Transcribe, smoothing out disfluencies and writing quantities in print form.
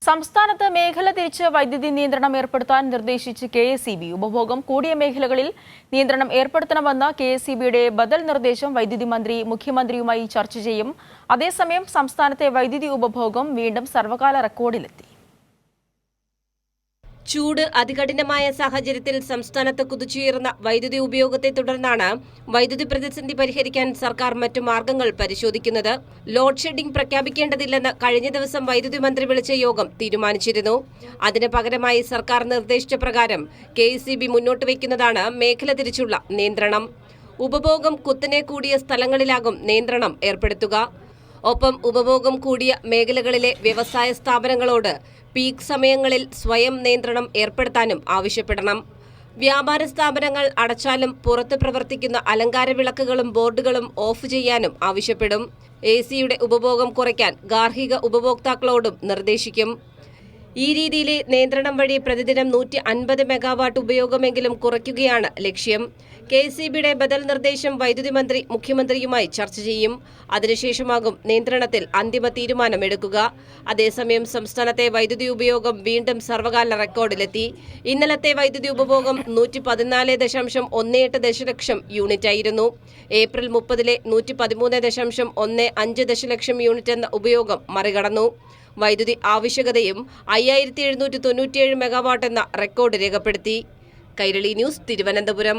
സംസ്ഥാനത്ത് മേഖല തിരിച്ച് വൈദ്യുതി നിയന്ത്രണം ഏർപ്പെടുത്താൻ നിർദ്ദേശിച്ച് കെ.എസ്.ഇ.ബി. ഉപഭോഗം കൂടിയ മേഖലകളിൽ നിയന്ത്രണം ഏർപ്പെടുത്തണമെന്ന കെ.എസ്.ഇ.ബിയുടെ ബദൽ നിർദ്ദേശം വൈദ്യുതി മന്ത്രി മുഖ്യമന്ത്രിയുമായി ചർച്ച ചെയ്യും. അതേസമയം സംസ്ഥാനത്തെ വൈദ്യുതി ഉപഭോഗം വീണ്ടും സർവകാല റെക്കോർഡിലെത്തി. ചൂട് അതികഠിനമായ സാഹചര്യത്തിൽ സംസ്ഥാനത്ത് കുതിച്ചുയർന്ന വൈദ്യുതി ഉപയോഗത്തെ തുടർന്നാണ് വൈദ്യുതി പ്രതിസന്ധി പരിഹരിക്കാൻ സർക്കാർ മറ്റു മാർഗങ്ങൾ പരിശോധിക്കുന്നത്. ലോഡ് ഷെഡിംഗ് പ്രഖ്യാപിക്കേണ്ടതില്ലെന്ന് കഴിഞ്ഞ ദിവസം വൈദ്യുതി മന്ത്രി വിളിച്ച യോഗം തീരുമാനിച്ചിരുന്നു. അതിന് പകരമായി സർക്കാർ നിർദ്ദേശിച്ച പ്രകാരം കെ.എസ്.ഇ.ബി. മുന്നോട്ട് വയ്ക്കുന്നതാണ് മേഖല തിരിച്ചുള്ള നിയന്ത്രണം. ഉപഭോഗം കുത്തനെ കൂടിയ സ്ഥലങ്ങളിലാകും നിയന്ത്രണം ഏർപ്പെടുത്തുക. ഒപ്പം ഉപഭോഗം കൂടിയ മേഖലകളിലെ വ്യവസായ സ്ഥാപനങ്ങളോട് പീക്ക് സമയങ്ങളിൽ സ്വയം നിയന്ത്രണം ഏർപ്പെടുത്താനും ആവശ്യപ്പെടണം. വ്യാപാര സ്ഥാപനങ്ങൾ അടച്ചാലും പുറത്ത് പ്രവർത്തിക്കുന്ന അലങ്കാര വിളക്കുകളും ബോർഡുകളും ഓഫ് ചെയ്യാനും ആവശ്യപ്പെടും. എ.സിയുടെ ഉപഭോഗം കുറയ്ക്കാൻ ഗാർഹിക ഉപഭോക്താക്കളോടും നിർദ്ദേശിക്കും. ഈ രീതിയിലെ നിയന്ത്രണം വഴി പ്രതിദിനം 150 മെഗാവാട്ട് ഉപയോഗമെങ്കിലും കുറയ്ക്കുകയാണ് ലക്ഷ്യം. കെ.എസ്.ഇ.ബിയുടെ ബദൽ നിർദ്ദേശം വൈദ്യുതി മന്ത്രി മുഖ്യമന്ത്രിയുമായി ചർച്ച ചെയ്യും. അതിനുശേഷമാകും നിയന്ത്രണത്തിൽ അന്തിമ തീരുമാനമെടുക്കുക. അതേസമയം സംസ്ഥാനത്തെ വൈദ്യുതി ഉപയോഗം വീണ്ടും സർവകാല റെക്കോർഡിലെത്തി. ഇന്നലത്തെ വൈദ്യുതി ഉപഭോഗം 114.18 ദശലക്ഷം യൂണിറ്റായിരുന്നു. ഏപ്രിൽ 30-ലെ 113.15 ദശലക്ഷം യൂണിറ്റ് എന്ന ഉപയോഗം മറികടന്നു. വൈദ്യുതി ആവശ്യകതയും 5797 മെഗാവാട്ട് എന്ന റെക്കോർഡ് രേഖപ്പെടുത്തി. കൈരളി ന്യൂസ്, തിരുവനന്തപുരം.